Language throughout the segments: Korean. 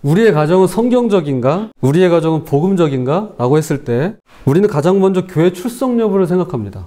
우리의 가정은 성경적인가? 우리의 가정은 복음적인가? 라고 했을 때 우리는 가장 먼저 교회 출석 여부를 생각합니다.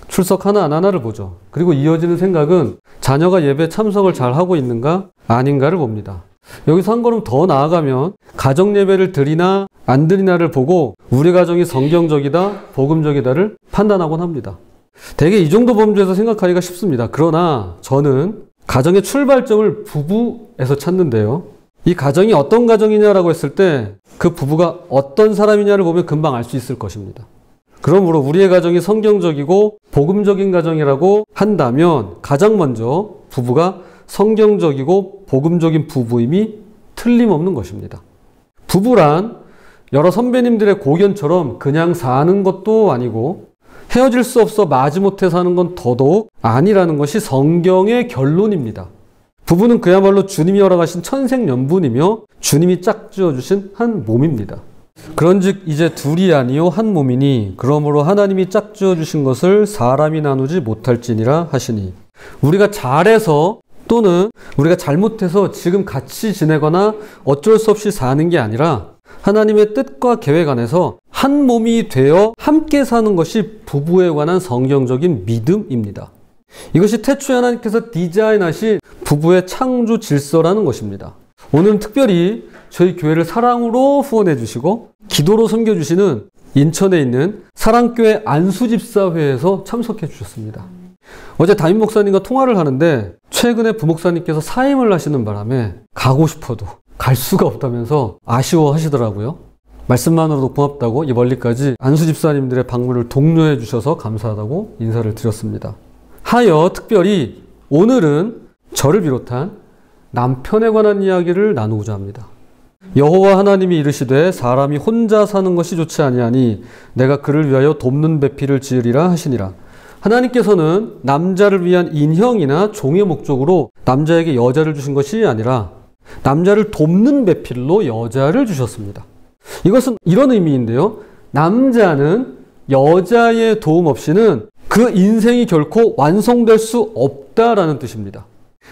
출석 하나 안 하나를 보죠. 그리고 이어지는 생각은 자녀가 예배 참석을 잘 하고 있는가? 아닌가를 봅니다. 여기서 한 걸음 더 나아가면 가정 예배를 드리나 안 드리나를 보고 우리 가정이 성경적이다, 복음적이다를 판단하곤 합니다. 대개 이 정도 범주에서 생각하기가 쉽습니다. 그러나 저는 가정의 출발점을 부부에서 찾는데요. 이 가정이 어떤 가정이냐라고 했을 때 그 부부가 어떤 사람이냐를 보면 금방 알 수 있을 것입니다. 그러므로 우리의 가정이 성경적이고 복음적인 가정이라고 한다면 가장 먼저 부부가 성경적이고 복음적인 부부임이 틀림없는 것입니다. 부부란 여러 선배님들의 고견처럼 그냥 사는 것도 아니고 헤어질 수 없어 마지못해 사는 건 더더욱 아니라는 것이 성경의 결론입니다. 부부는 그야말로 주님이 허락하신 천생연분이며 주님이 짝지어주신 한 몸입니다. 그런즉 이제 둘이 아니요 한 몸이니 그러므로 하나님이 짝지어주신 것을 사람이 나누지 못할지니라 하시니 우리가 잘해서 또는 우리가 잘못해서 지금 같이 지내거나 어쩔 수 없이 사는 게 아니라 하나님의 뜻과 계획 안에서 한 몸이 되어 함께 사는 것이 부부에 관한 성경적인 믿음입니다. 이것이 태초에 하나님께서 디자인하신 부부의 창조 질서라는 것입니다. 오늘은 특별히 저희 교회를 사랑으로 후원해 주시고 기도로 섬겨주시는 인천에 있는 사랑교회 안수집사회에서 참석해 주셨습니다. 어제 담임 목사님과 통화를 하는데 최근에 부목사님께서 사임을 하시는 바람에 가고 싶어도 갈 수가 없다면서 아쉬워하시더라고요. 말씀만으로도 고맙다고 이 멀리까지 안수집사님들의 방문을 독려해 주셔서 감사하다고 인사를 드렸습니다. 하여 특별히 오늘은 저를 비롯한 남편에 관한 이야기를 나누고자 합니다. 여호와 하나님이 이르시되 사람이 혼자 사는 것이 좋지 아니하니 내가 그를 위하여 돕는 배필을 지으리라 하시니라. 하나님께서는 남자를 위한 인형이나 종의 목적으로 남자에게 여자를 주신 것이 아니라 남자를 돕는 배필로 여자를 주셨습니다. 이것은 이런 의미인데요. 남자는 여자의 도움 없이는 그 인생이 결코 완성될 수 없다라는 뜻입니다.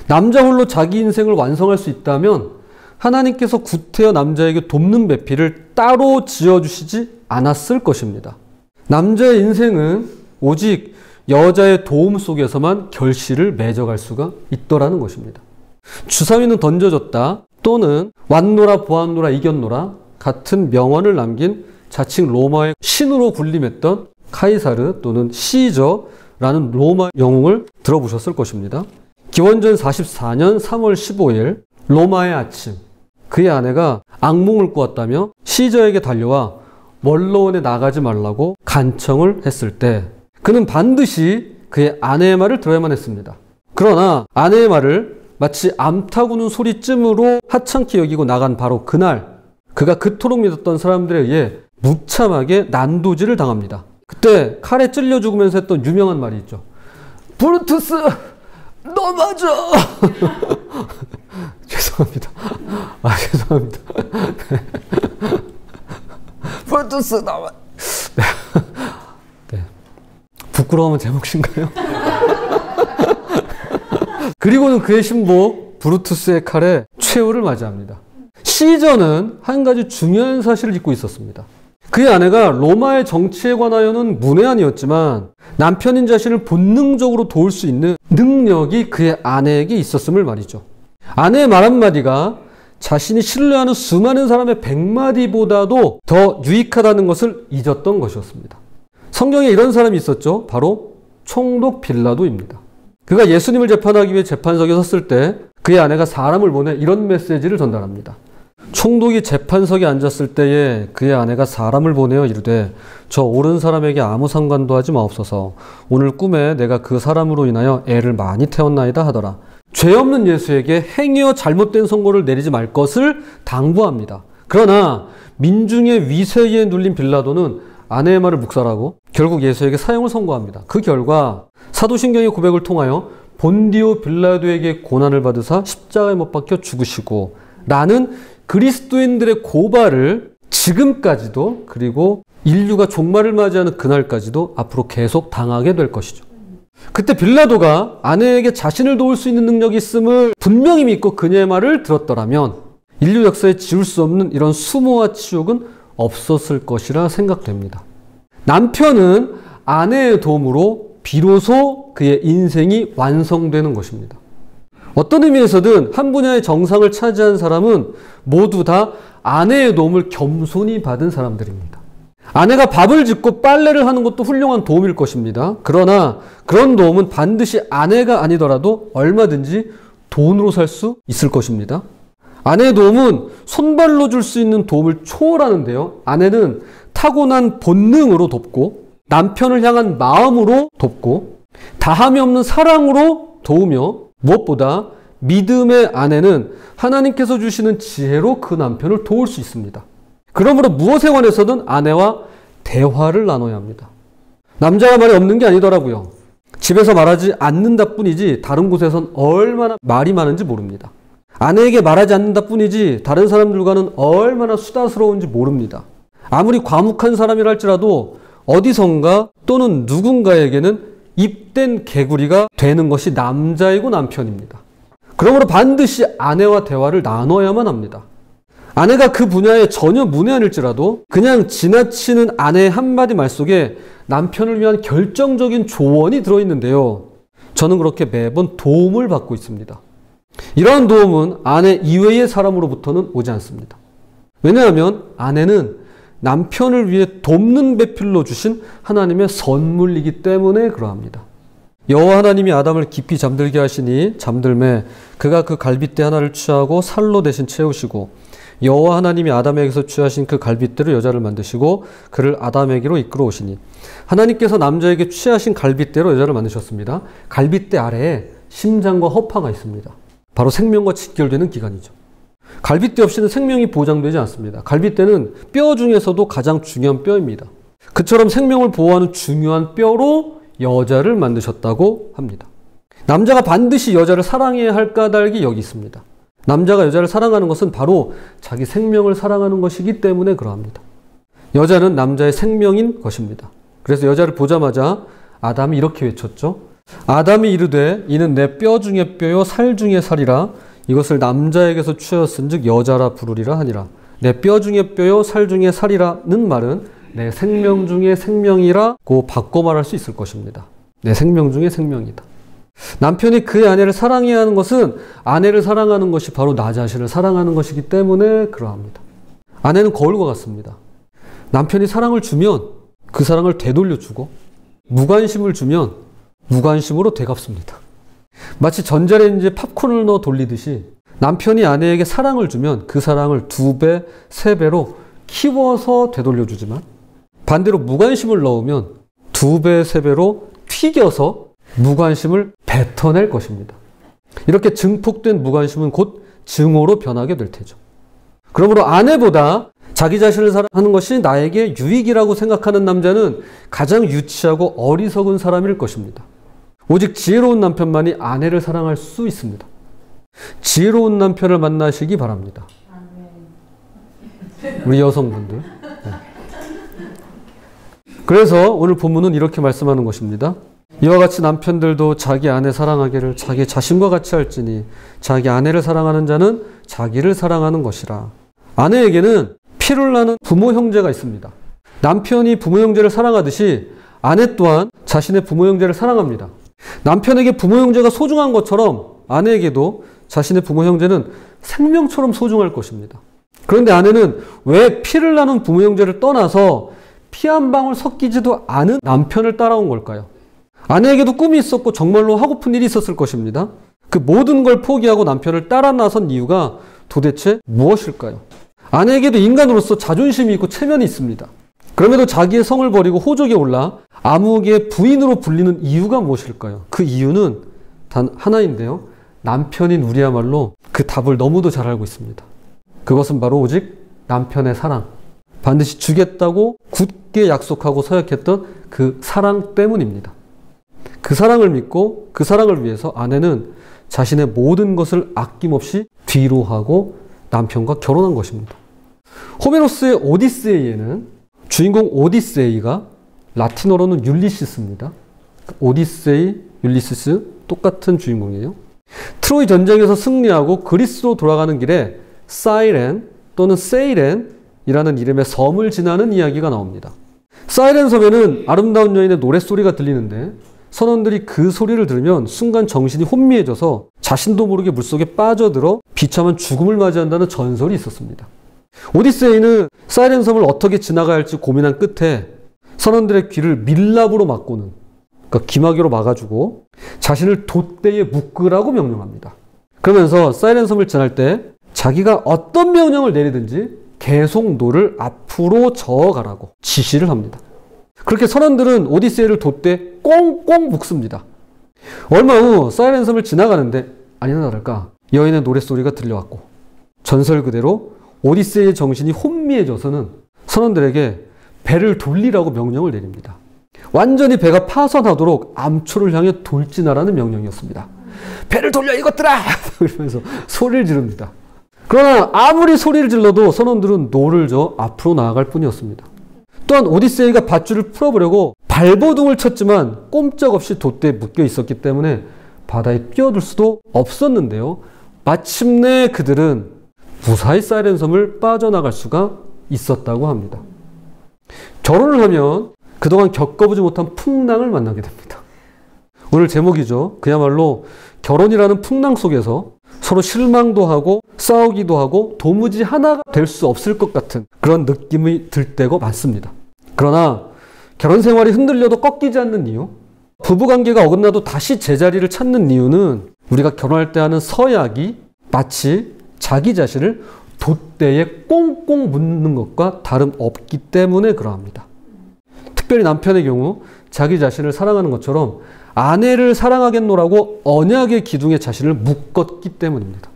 남자 홀로 자기 인생을 완성할 수 있다면 하나님께서 구태여 남자에게 돕는 배필을 따로 지어주시지 않았을 것입니다. 남자의 인생은 오직 여자의 도움 속에서만 결실을 맺어갈 수가 있더라는 것입니다. 주사위는 던져졌다 또는 왔노라 보았노라 이겼노라 같은 명언을 남긴 자칭 로마의 신으로 군림했던 카이사르 또는 시저라는 로마 영웅을 들어보셨을 것입니다. 기원전 44년 3월 15일 로마의 아침 그의 아내가 악몽을 꾸었다며 시저에게 달려와 원로원에 나가지 말라고 간청을 했을 때 그는 반드시 그의 아내의 말을 들어야만 했습니다. 그러나 아내의 말을 마치 암탉우는 소리쯤으로 하찮게 여기고 나간 바로 그날 그가 그토록 믿었던 사람들에 의해 무참하게 난도질을 당합니다. 그때 칼에 찔려 죽으면서 했던 유명한 말이 있죠. 브루투스 너 맞아. 죄송합니다. 죄송합니다. 브루투스 너 맞아. 네. 부끄러우면 제 몫인가요? 그리고는 그의 신복 브루투스의 칼에 최후를 맞이합니다. 시저는 한 가지 중요한 사실을 잊고 있었습니다. 그의 아내가 로마의 정치에 관하여는 문외한이었지만 남편인 자신을 본능적으로 도울 수 있는 능력이 그의 아내에게 있었음을 말이죠. 아내의 말 한마디가 자신이 신뢰하는 수많은 사람의 100마디보다도 더 유익하다는 것을 잊었던 것이었습니다. 성경에 이런 사람이 있었죠. 바로 총독 빌라도입니다. 그가 예수님을 재판하기 위해 재판석에 섰을 때 그의 아내가 사람을 보내 이런 메시지를 전달합니다. 총독이 재판석에 앉았을 때에 그의 아내가 사람을 보내어 이르되 저 옳은 사람에게 아무 상관도 하지 마옵소서. 오늘 꿈에 내가 그 사람으로 인하여 애를 많이 태웠나이다 하더라. 죄 없는 예수에게 행여 잘못된 선고를 내리지 말 것을 당부합니다. 그러나 민중의 위세에 눌린 빌라도는 아내의 말을 묵살하고 결국 예수에게 사형을 선고합니다. 그 결과 사도신경의 고백을 통하여 본디오 빌라도에게 고난을 받으사 십자가에 못 박혀 죽으시고 라는 그리스도인들의 고발을 지금까지도 그리고 인류가 종말을 맞이하는 그날까지도 앞으로 계속 당하게 될 것이죠. 그때 빌라도가 아내에게 자신을 도울 수 있는 능력이 있음을 분명히 믿고 그녀의 말을 들었더라면 인류 역사에 지울 수 없는 이런 수모와 치욕은 없었을 것이라 생각됩니다. 남편은 아내의 도움으로 비로소 그의 인생이 완성되는 것입니다. 어떤 의미에서든 한 분야의 정상을 차지한 사람은 모두 다 아내의 도움을 겸손히 받은 사람들입니다. 아내가 밥을 짓고 빨래를 하는 것도 훌륭한 도움일 것입니다. 그러나 그런 도움은 반드시 아내가 아니더라도 얼마든지 돈으로 살 수 있을 것입니다. 아내의 도움은 손발로 줄 수 있는 도움을 초월하는데요. 아내는 타고난 본능으로 돕고 남편을 향한 마음으로 돕고 다함이 없는 사랑으로 도우며 무엇보다 믿음의 아내는 하나님께서 주시는 지혜로 그 남편을 도울 수 있습니다. 그러므로 무엇에 관해서든 아내와 대화를 나눠야 합니다. 남자가 말이 없는 게 아니더라고요. 집에서 말하지 않는다 뿐이지 다른 곳에선 얼마나 말이 많은지 모릅니다. 아내에게 말하지 않는다 뿐이지 다른 사람들과는 얼마나 수다스러운지 모릅니다. 아무리 과묵한 사람이라 할지라도 어디선가 또는 누군가에게는 입된 개구리가 되는 것이 남자이고 남편입니다. 그러므로 반드시 아내와 대화를 나눠야만 합니다. 아내가 그 분야에 전혀 문외한일지라도 그냥 지나치는 아내의 한마디 말 속에 남편을 위한 결정적인 조언이 들어있는데요. 저는 그렇게 매번 도움을 받고 있습니다. 이러한 도움은 아내 이외의 사람으로부터는 오지 않습니다. 왜냐하면 아내는 남편을 위해 돕는 배필로 주신 하나님의 선물이기 때문에 그러합니다. 여호와 하나님이 아담을 깊이 잠들게 하시니 잠들매 그가 그 갈빗대 하나를 취하고 살로 대신 채우시고 여호와 하나님이 아담에게서 취하신 그 갈빗대로 여자를 만드시고 그를 아담에게로 이끌어 오시니 하나님께서 남자에게 취하신 갈빗대로 여자를 만드셨습니다. 갈빗대 아래에 심장과 허파가 있습니다. 바로 생명과 직결되는 기관이죠. 갈빗대 없이는 생명이 보장되지 않습니다. 갈빗대는 뼈 중에서도 가장 중요한 뼈입니다. 그처럼 생명을 보호하는 중요한 뼈로 여자를 만드셨다고 합니다. 남자가 반드시 여자를 사랑해야 할 까닭이 여기 있습니다. 남자가 여자를 사랑하는 것은 바로 자기 생명을 사랑하는 것이기 때문에 그러합니다. 여자는 남자의 생명인 것입니다. 그래서 여자를 보자마자 아담이 이렇게 외쳤죠. 아담이 이르되 이는 내 뼈 중에 뼈요 살 중에 살이라 이것을 남자에게서 취하였은즉 여자라 부르리라 하니라. 내 뼈 중에 뼈요 살 중에 살이라는 말은 내 생명 중에 생명이라고 바꿔 말할 수 있을 것입니다. 내 생명 중에 생명이다. 남편이 그의 아내를 사랑해야 하는 것은 아내를 사랑하는 것이 바로 나 자신을 사랑하는 것이기 때문에 그러합니다. 아내는 거울과 같습니다. 남편이 사랑을 주면 그 사랑을 되돌려주고 무관심을 주면 무관심으로 되갚습니다. 마치 전자레인지에 팝콘을 넣어 돌리듯이 남편이 아내에게 사랑을 주면 그 사랑을 2배, 3배로 키워서 되돌려주지만 반대로 무관심을 넣으면 2배, 3배로 튀겨서 무관심을 뱉어낼 것입니다. 이렇게 증폭된 무관심은 곧 증오로 변하게 될 테죠. 그러므로 아내보다 자기 자신을 사랑하는 것이 나에게 유익이라고 생각하는 남자는 가장 유치하고 어리석은 사람일 것입니다. 오직 지혜로운 남편만이 아내를 사랑할 수 있습니다. 지혜로운 남편을 만나시기 바랍니다. 우리 여성분들. 네. 그래서 오늘 본문은 이렇게 말씀하는 것입니다. 이와 같이 남편들도 자기 아내 사랑하기를 자기 자신과 같이 할지니 자기 아내를 사랑하는 자는 자기를 사랑하는 것이라. 아내에게는 피를 나는 부모 형제가 있습니다. 남편이 부모 형제를 사랑하듯이 아내 또한 자신의 부모 형제를 사랑합니다. 남편에게 부모 형제가 소중한 것처럼 아내에게도 자신의 부모 형제는 생명처럼 소중할 것입니다. 그런데 아내는 왜 피를 나눈 부모 형제를 떠나서 피 한 방울 섞이지도 않은 남편을 따라온 걸까요? 아내에게도 꿈이 있었고 정말로 하고픈 일이 있었을 것입니다. 그 모든 걸 포기하고 남편을 따라 나선 이유가 도대체 무엇일까요? 아내에게도 인간으로서 자존심이 있고 체면이 있습니다. 그럼에도 자기의 성을 버리고 호족에 올라 아무개의 부인으로 불리는 이유가 무엇일까요? 그 이유는 단 하나인데요. 남편인 우리야말로 그 답을 너무도 잘 알고 있습니다. 그것은 바로 오직 남편의 사랑. 반드시 주겠다고 굳게 약속하고 서약했던 그 사랑 때문입니다. 그 사랑을 믿고 그 사랑을 위해서 아내는 자신의 모든 것을 아낌없이 뒤로 하고 남편과 결혼한 것입니다. 호메로스의 오디세이에는 주인공 오디세이가 라틴어로는 율리시스입니다. 오디세이, 율리시스 똑같은 주인공이에요. 트로이 전쟁에서 승리하고 그리스로 돌아가는 길에 사이렌 또는 세이렌이라는 이름의 섬을 지나는 이야기가 나옵니다. 사이렌 섬에는 아름다운 여인의 노랫소리가 들리는데 선원들이 그 소리를 들으면 순간 정신이 혼미해져서 자신도 모르게 물속에 빠져들어 비참한 죽음을 맞이한다는 전설이 있었습니다. 오디세이는 사이렌 섬을 어떻게 지나가야 할지 고민한 끝에 선원들의 귀를 밀랍으로 막고는, 그러니까 기마귀로 막아주고 자신을 돛대에 묶으라고 명령합니다. 그러면서 사이렌 섬을 지날 때 자기가 어떤 명령을 내리든지 계속 노를 앞으로 저어가라고 지시를 합니다. 그렇게 선원들은 오디세이를 돛대에 꽁꽁 묶습니다. 얼마 후 사이렌 섬을 지나가는데 아니나 다를까 여인의 노랫소리가 들려왔고 전설 그대로 오디세이의 정신이 혼미해져서는 선원들에게 배를 돌리라고 명령을 내립니다. 완전히 배가 파선하도록 암초를 향해 돌진하라는 명령이었습니다. 배를 돌려 이것들아! 그러면서 소리를 지릅니다. 그러나 아무리 소리를 질러도 선원들은 노를 저어 앞으로 나아갈 뿐이었습니다. 또한 오디세이가 밧줄을 풀어보려고 발버둥을 쳤지만 꼼짝없이 돛대에 묶여 있었기 때문에 바다에 뛰어들 수도 없었는데요. 마침내 그들은 무사히 사이렌 섬을 빠져나갈 수가 있었다고 합니다. 결혼을 하면 그동안 겪어보지 못한 풍랑을 만나게 됩니다. 오늘 제목이죠. 그야말로 결혼이라는 풍랑 속에서 서로 실망도 하고 싸우기도 하고 도무지 하나가 될 수 없을 것 같은 그런 느낌이 들 때가 많습니다. 그러나 결혼 생활이 흔들려도 꺾이지 않는 이유, 부부관계가 어긋나도 다시 제자리를 찾는 이유는 우리가 결혼할 때 하는 서약이 마치 자기 자신을 돛대에 꽁꽁 묶는 것과 다름없기 때문에 그러합니다. 특별히 남편의 경우 자기 자신을 사랑하는 것처럼 아내를 사랑하겠노라고 언약의 기둥에 자신을 묶었기 때문입니다.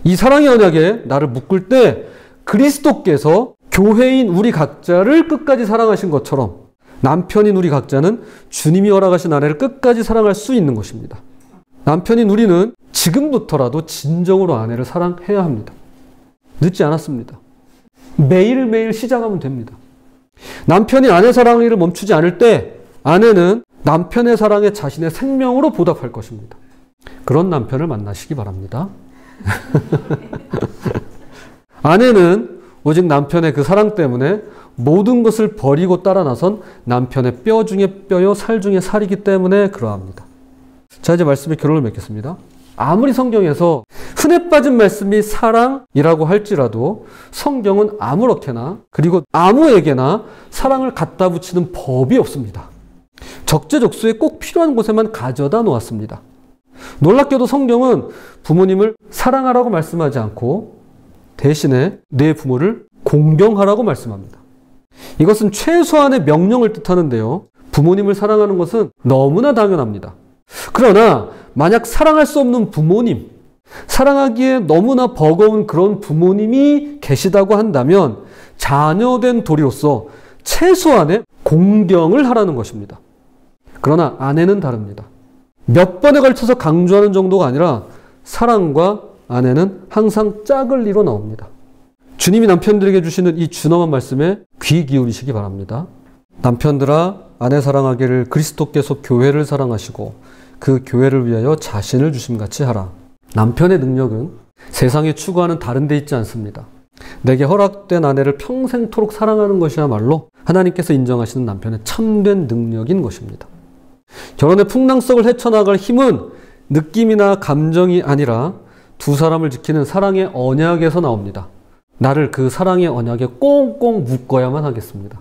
이 사랑의 언약에 나를 묶을 때 그리스도께서 교회인 우리 각자를 끝까지 사랑하신 것처럼 남편인 우리 각자는 주님이 허락하신 아내를 끝까지 사랑할 수 있는 것입니다. 남편인 우리는 지금부터라도 진정으로 아내를 사랑해야 합니다. 늦지 않았습니다. 매일매일 시작하면 됩니다. 남편이 아내 사랑을 멈추지 않을 때 아내는 남편의 사랑에 자신의 생명으로 보답할 것입니다. 그런 남편을 만나시기 바랍니다. 아내는 오직 남편의 그 사랑 때문에 모든 것을 버리고 따라 나선 남편의 뼈 중에 뼈요 살 중에 살이기 때문에 그러합니다. 자, 이제 말씀의 결론을 맺겠습니다. 아무리 성경에서 흔해 빠진 말씀이 사랑이라고 할지라도 성경은 아무렇게나 그리고 아무에게나 사랑을 갖다 붙이는 법이 없습니다. 적재적소에 꼭 필요한 곳에만 가져다 놓았습니다. 놀랍게도 성경은 부모님을 사랑하라고 말씀하지 않고 대신에 내 부모를 공경하라고 말씀합니다. 이것은 최소한의 명령을 뜻하는데요. 부모님을 사랑하는 것은 너무나 당연합니다. 그러나 만약 사랑할 수 없는 부모님, 사랑하기에 너무나 버거운 그런 부모님이 계시다고 한다면 자녀된 도리로서 최소한의 공경을 하라는 것입니다. 그러나 아내는 다릅니다. 몇 번에 걸쳐서 강조하는 정도가 아니라 사랑과 아내는 항상 짝을 이뤄 나옵니다. 주님이 남편들에게 주시는 이 준엄한 말씀에 귀 기울이시기 바랍니다. 남편들아, 아내 사랑하기를 그리스도께서 교회를 사랑하시고 그 교회를 위하여 자신을 주심같이 하라. 남편의 능력은 세상에 추구하는 다른 데 있지 않습니다. 내게 허락된 아내를 평생토록 사랑하는 것이야말로 하나님께서 인정하시는 남편의 참된 능력인 것입니다. 결혼의 풍랑성을 헤쳐나갈 힘은 느낌이나 감정이 아니라 두 사람을 지키는 사랑의 언약에서 나옵니다. 나를 그 사랑의 언약에 꽁꽁 묶어야만 하겠습니다.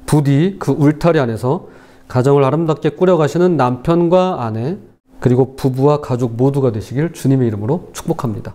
부디 그 울타리 안에서 가정을 아름답게 꾸려가시는 남편과 아내 그리고 부부와 가족 모두가 되시길 주님의 이름으로 축복합니다.